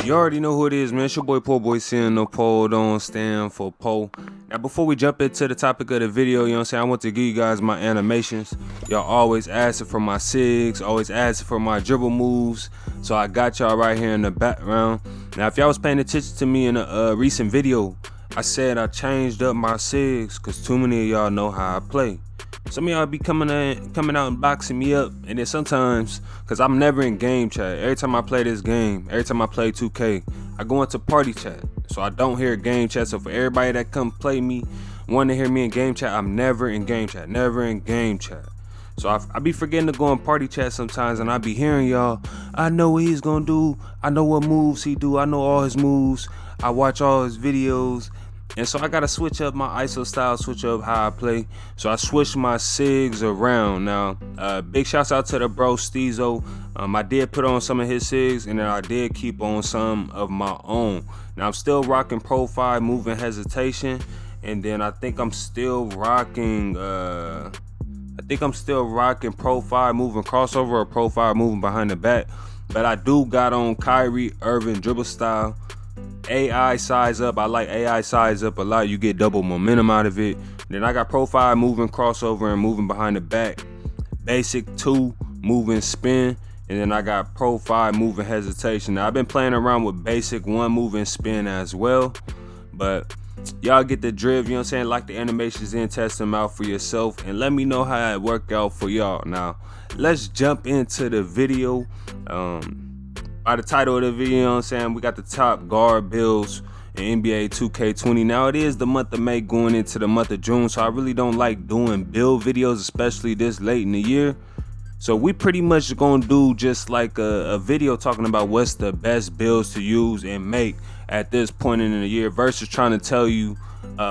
You already know who it is, man. It's your boy PoorBoySin. No Pole don't stand for Pole. Now, before we jump into the topic of the video, you know what I'm saying, I want to give you guys my animations. Y'all always asking for my SIGs, always asking for my dribble moves. So I got y'all right here in the background. Now, if y'all was paying attention to me in a recent video, I said I changed up my SIGs because too many of y'all know how I play. Some of y'all be coming out and boxing me up, and then sometimes, cause I'm never in game chat. Every time I play this game, every time I play 2K, I go into party chat, so I don't hear game chat. So for everybody that come play me, want to hear me in game chat, I'm never in game chat, never in game chat. So I be forgetting to go in party chat sometimes, and I be hearing y'all, I know what he's gonna do, I know what moves he do, I know all his moves, I watch all his videos. And so I gotta switch up my ISO style, switch up how I play. So I switched my SIGs around. Now, big shouts out to the bro Steezo. I did put on some of his SIGs, and then I did keep on some of my own. Now I'm still rocking profile, moving hesitation, and then I think I'm still rocking. Profile, moving crossover, or profile, moving behind the back. But I do got on Kyrie Irving dribble style. AI size up. I like AI size up a lot. You get double momentum out of it. Then I got profile, moving crossover, and moving behind the back. Basic 2, moving spin. And then I got profile, moving hesitation. Now I've been playing around with basic 1, moving spin as well. But y'all get the drift, you know what I'm saying? Like the animations in, test them out for yourself, and let me know how it worked out for y'all. Now, let's jump into the video. By the title of the video, you know what I'm saying, we got the top guard builds in NBA2K20. Now, it is the month of May going into the month of June, so I really don't like doing build videos, especially this late in the year. So we pretty much gonna do just like a video talking about what's the best builds to use and make at this point in the year, versus trying to tell you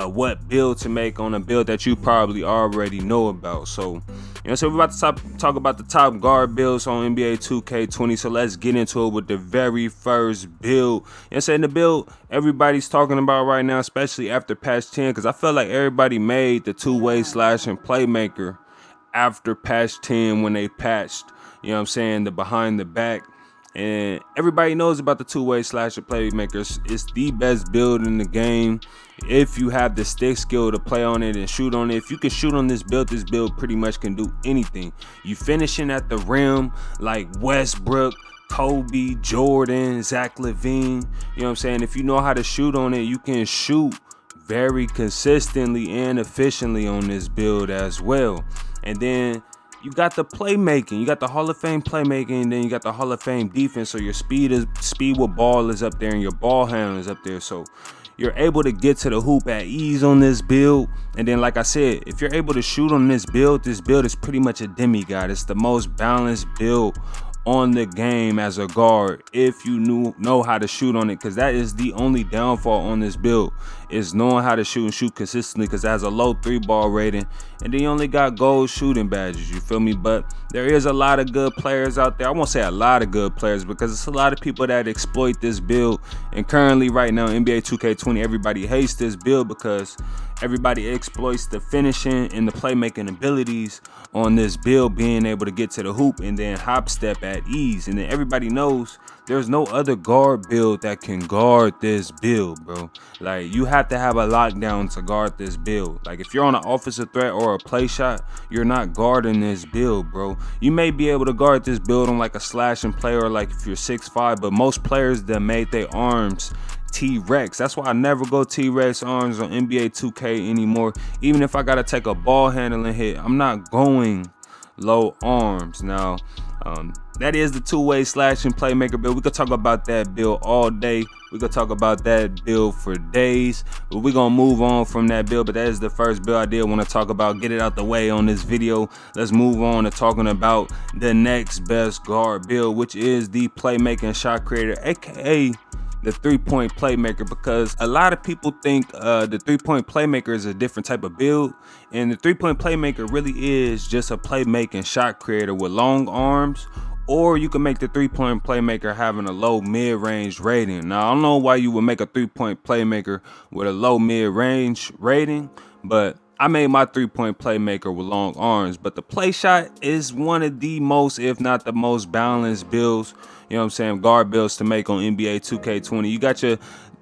what build to make on a build that you probably already know about. So, you know, so we're about to talk about the top guard builds on NBA 2K20. So let's get into it with the very first build. You know what I'm saying? The build everybody's talking about right now, especially after patch 10, because I feel like everybody made the two-way slashing playmaker after patch 10 when they patched, you know what I'm saying, the behind the back. And everybody knows about the two-way slasher playmakers. It's the best build in the game. If you have the stick skill to play on it and shoot on it, if you can shoot on this build pretty much can do anything. You finishing at the rim like Westbrook, Kobe, Jordan, Zach LaVine. You know what I'm saying? If you know how to shoot on it, you can shoot very consistently and efficiently on this build as well. And then you got the playmaking, you got the Hall of Fame playmaking, and then you got the Hall of Fame defense. So your speed with ball is up there, and your ball handling is up there. So you're able to get to the hoop at ease on this build. And then, like I said, if you're able to shoot on this build is pretty much a demigod. It's the most balanced build on the game as a guard if you know how to shoot on it, because that is the only downfall on this build, is knowing how to shoot consistently, because it has a low 3-ball rating, and then you only got gold shooting badges, you feel me? But there is a lot of good players out there. I won't say a lot of good players, because it's a lot of people that exploit this build. And currently right now, NBA 2K20, everybody hates this build because everybody exploits the finishing and the playmaking abilities on this build, being able to get to the hoop and then hop step at ease. And then everybody knows there's no other guard build that can guard this build, bro. Like, you have to have a lockdown to guard this build. Like, if you're on an offensive threat or a play shot, you're not guarding this build, bro. You may be able to guard this build on like a slashing player, like if you're 6'5", but most players that made their arms T-Rex. That's why I never go T-Rex arms on NBA 2K anymore. Even if I gotta take a ball handling hit, I'm not going low arms. Now, that is the two-way slashing playmaker build. We could talk about that build all day. We could talk about that build for days, but we're gonna move on from that build. But that is the first build I did want to talk about, get it out the way on this video. Let's move on to talking about the next best guard build, which is the Playmaking Shotcreator, aka the 3-point playmaker, because a lot of people think the 3-point playmaker is a different type of build, and the 3-point playmaker really is just a playmaking shot creator with long arms. Or you can make the 3-point playmaker having a low mid-range rating. Now, I don't know why you would make a 3-point playmaker with a low mid-range rating, but I made my 3-point playmaker with long arms, but the play shot is one of the most, if not the most balanced builds, you know what I'm saying, guard builds to make on NBA 2K20.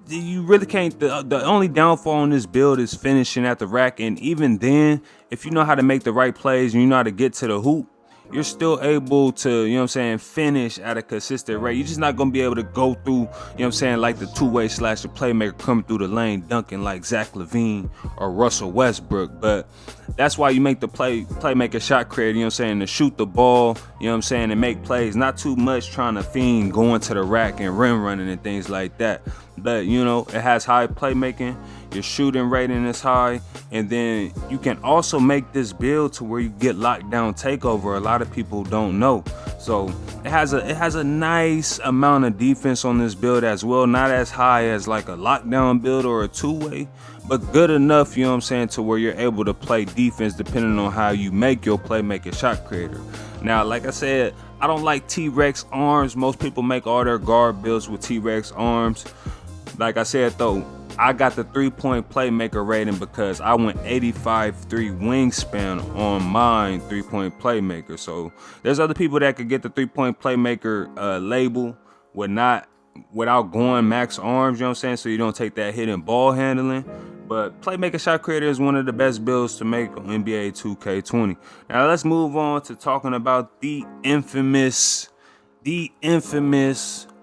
You really can't, the only downfall on this build is finishing at the rack, and even then, if you know how to make the right plays and you know how to get to the hoop, you're still able to, you know what I'm saying, finish at a consistent rate. You're just not going to be able to go through, you know what I'm saying, like the two-way slasher playmaker coming through the lane, dunking like Zach LaVine or Russell Westbrook. But that's why you make the playmaker shot creator, you know what I'm saying, to shoot the ball, you know what I'm saying, and make plays. Not too much trying to fiend going to the rack and rim running and things like that. But, you know, it has high playmaking. Your shooting rating is high, and then you can also make this build to where you get lockdown takeover. A lot of people don't know, so it has a nice amount of defense on this build as well. Not as high as like a lockdown build or a two-way, but good enough, you know what I'm saying, to where you're able to play defense depending on how you make your playmaker shot creator. Now, like I said, I don't like T-Rex arms. Most people make all their guard builds with T-Rex arms. Like I said though, I got the 3-point playmaker rating because I went 85.3 wingspan on mine 3-point playmaker. So there's other people that could get the 3-point playmaker label without going max arms, you know what I'm saying? So you don't take that hit in ball handling. But Playmaker Shot Creator is one of the best builds to make on NBA 2K20. Now let's move on to talking about the infamous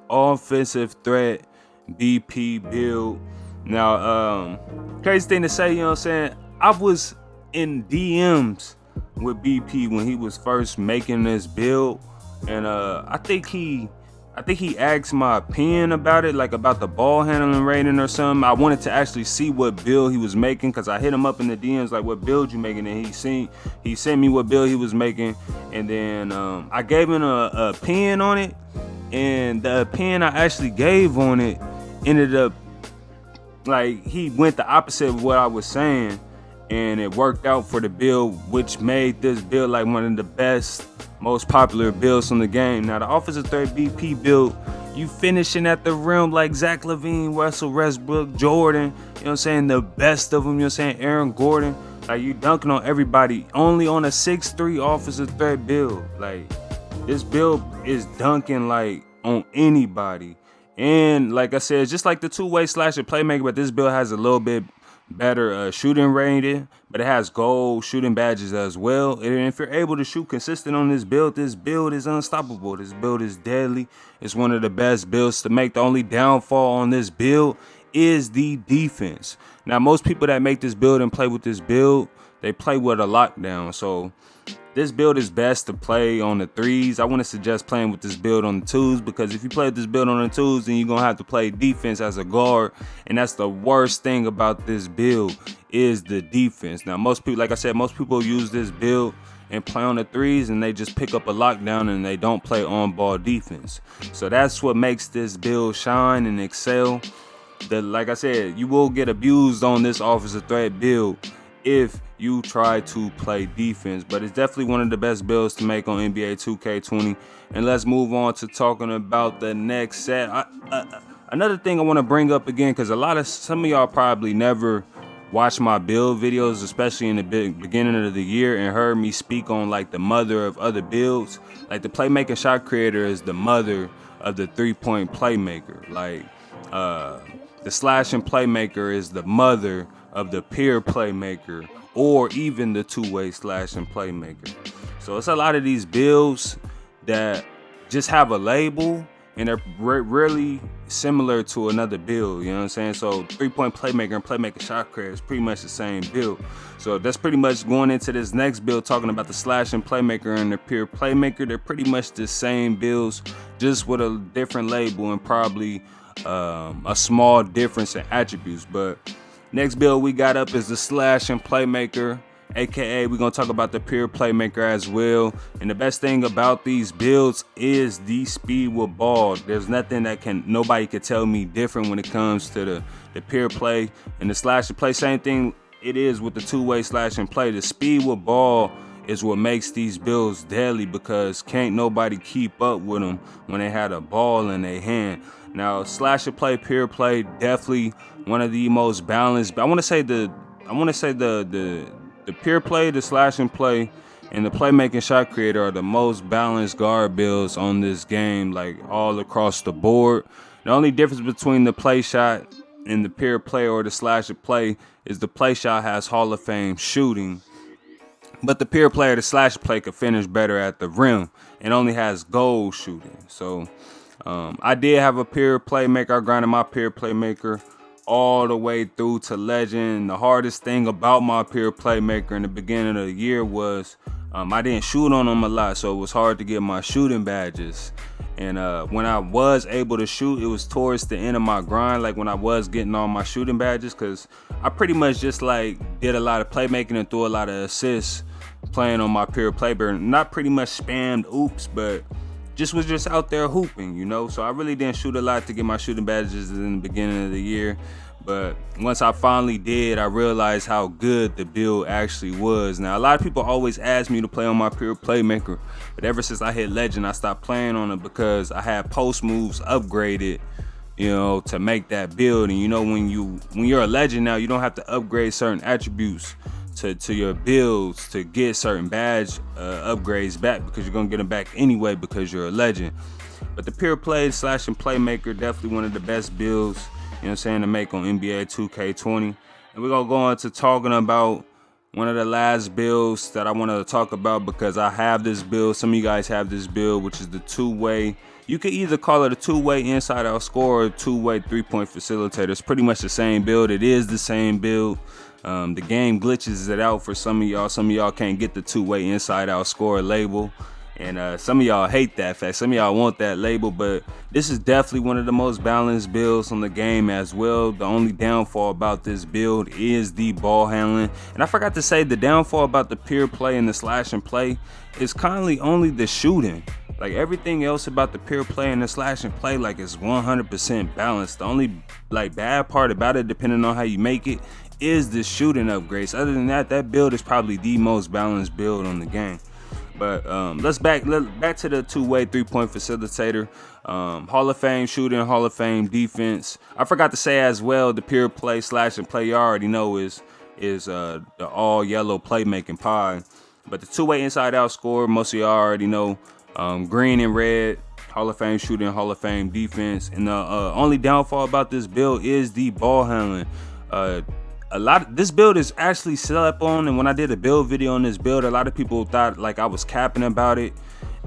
offensive threat BP build. Now, crazy thing to say, you know what I'm saying, I was in DMs with BP when he was first making this build, and I think he asked my opinion about it, like about the ball handling rating or something. I wanted to actually see what build he was making, because I hit him up in the DMs like, what build you making, and he sent me what build he was making, and then I gave him a opinion on it, and the opinion I actually gave on it ended up, like, he went the opposite of what I was saying, and it worked out for the build, which made this build like one of the best, most popular builds on the game. Now, the offensive threat BP build, you finishing at the rim like Zach LaVine, Russell Westbrook, Jordan, you know what I'm saying, the best of them, you know what I'm saying, Aaron Gordon. Like, you dunking on everybody, only on a 6'3" offensive threat build. Like, this build is dunking like on anybody. And like I said, just like the two-way slasher playmaker, but this build has a little bit better shooting rating, but it has gold shooting badges as well. And if you're able to shoot consistent on this build is unstoppable. This build is deadly. It's one of the best builds to make. The only downfall on this build is the defense. Now, most people that make this build and play with this build, they play with a lockdown. So this build is best to play on the threes. I want to suggest playing with this build on the twos, because if you play with this build on the twos, then you're going to have to play defense as a guard. And that's the worst thing about this build, is the defense. Now, most people, like I said, most people use this build and play on the threes, and they just pick up a lockdown and they don't play on-ball defense. So that's what makes this build shine and excel. Like I said, you will get abused on this offensive threat build if you try to play defense, but it's definitely one of the best builds to make on NBA 2K20. And let's move on to talking about the next set. Another thing I want to bring up again, because some of y'all probably never watched my build videos, especially in the beginning of the year, and heard me speak on like the mother of other builds. Like, the Playmaking Shot Creator is the mother of the 3-point playmaker. Like, the slashing playmaker is the mother of the peer playmaker, or even the two-way slashing playmaker. So it's a lot of these builds that just have a label, and they're really similar to another build, you know what I'm saying? So 3-point playmaker and playmaker shot creator is pretty much the same build. So that's pretty much going into this next build, talking about the slashing playmaker and the peer playmaker. They're pretty much the same builds, just with a different label and probably a small difference in attributes. But next build we got up is the slashing playmaker, aka we're gonna talk about the peer playmaker as well. And the best thing about these builds is the speed with ball. There's nothing that nobody can tell me different when it comes to the peer play and the slashing play. Same thing it is with the two-way slashing play. The speed with ball is what makes these builds deadly, because can't nobody keep up with them when they had a ball in their hand. Now, slasher play, peer play, definitely one of the most balanced. I want to say the the pure play, the slash and play, and the playmaking shot creator are the most balanced guard builds on this game, like all across the board. The only difference between the play shot and the pure play or the slash and play is the play shot has Hall of Fame shooting, but the pure play or the slash play could finish better at the rim. It only has goal shooting. So I did have a pure playmaker. I grinded my pure playmaker all the way through to legend. The hardest thing about my pure playmaker in the beginning of the year was I didn't shoot on them a lot, so it was hard to get my shooting badges. And when I was able to shoot, it was towards the end of my grind, like when I was getting all my shooting badges, because I pretty much just like did a lot of playmaking and threw a lot of assists playing on my pure playmaker. Not pretty much spammed oops, but was just out there hooping, you know. So I really didn't shoot a lot to get my shooting badges in the beginning of the year. But once I finally did, I realized how good the build actually was. Now, a lot of people always ask me to play on my pure playmaker, but ever since I hit legend, I stopped playing on it because I had post moves upgraded, you know, to make that build. And you know, when you're a legend now, you don't have to upgrade certain attributes to your builds to get certain badge upgrades back, because you're gonna get them back anyway because you're a legend. But the pure play slash and playmaker, definitely one of the best builds, you know what I'm saying, to make on NBA 2K20. And we're gonna go on to talking about one of the last builds that I wanted to talk about, because I have this build, some of you guys have this build, which is the two-way. You could either call it a two-way inside out scorer or a two-way three-point facilitator. It's pretty much the same build. It is the same build. The game glitches it out for some of y'all. Some of y'all can't get the two-way inside out scorer label, and some of y'all hate that fact. Some of y'all want that label, but this is definitely one of the most balanced builds on the game as well. The only downfall about this build is the ball handling. And I forgot to say, the downfall about the pure play and the slash and play is kindly only the shooting. Like everything else about the pure play and the slash and play, like, is 100% balanced. The only like bad part about it, depending on how you make it, is the shooting upgrades. Other than that, that build is probably the most balanced build on the game. But let's back to the two-way three-point facilitator. Hall of Fame shooting, Hall of Fame defense. I forgot to say as well, the pure play slash and play you already know is the all yellow playmaking pod. But the two-way inside out score, most of y'all already know. Green and red, Hall of Fame shooting, Hall of Fame defense. And the only downfall about this build is the ball handling. This build is actually slept on, and when I did a build video on this build, a lot of people thought like I was capping about it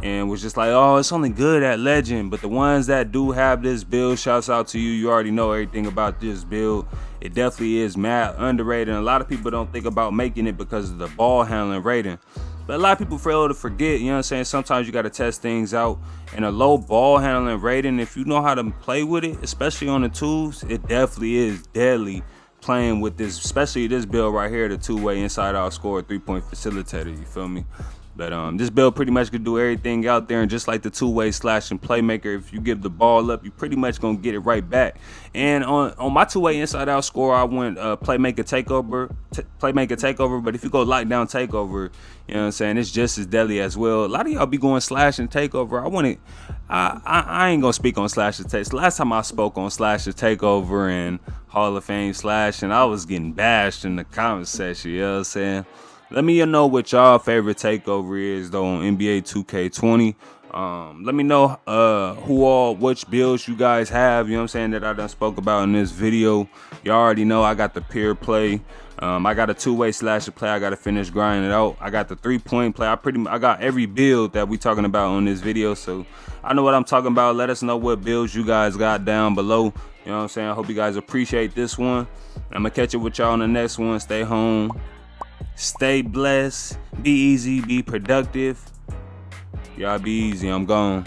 and was just like, oh, it's only good at legend. But the ones that do have this build, shouts out to you. You already know everything about this build. It definitely is mad underrated, and a lot of people don't think about making it because of the ball handling rating. But a lot of people fail to forget, you know what I'm saying? Sometimes you got to test things out. And a low ball handling rating, if you know how to play with it, especially on the tools, it definitely is deadly playing with this, especially this build right here, the two-way inside out score three-point facilitator, you feel me? But this build pretty much could do everything out there, and just like the two-way slash and playmaker, if you give the ball up, you pretty much gonna get it right back. And on my two-way inside out score, I went playmaker takeover. But if you go lockdown takeover, you know what I'm saying, it's just as deadly as well. A lot of y'all be going slash and takeover. I ain't gonna speak on slash and take. Last time I spoke on slash and takeover and Hall of Fame slash, and I was getting bashed in the comment section, you know what I'm saying? Let me know what y'all favorite takeover is though on NBA 2K20. Let me know which builds you guys have, you know what I'm saying, that I done spoke about in this video. You already know I got the pure play. I got a two-way slash play. I got to finish grinding it out. I got the three-point play. I got every build that we talking about on this video, so I know what I'm talking about. Let us know what builds you guys got down below. You know what I'm saying? I hope you guys appreciate this one. I'm gonna catch up with y'all on the next one. Stay home. Stay blessed, be easy, be productive. Y'all be easy, I'm gone.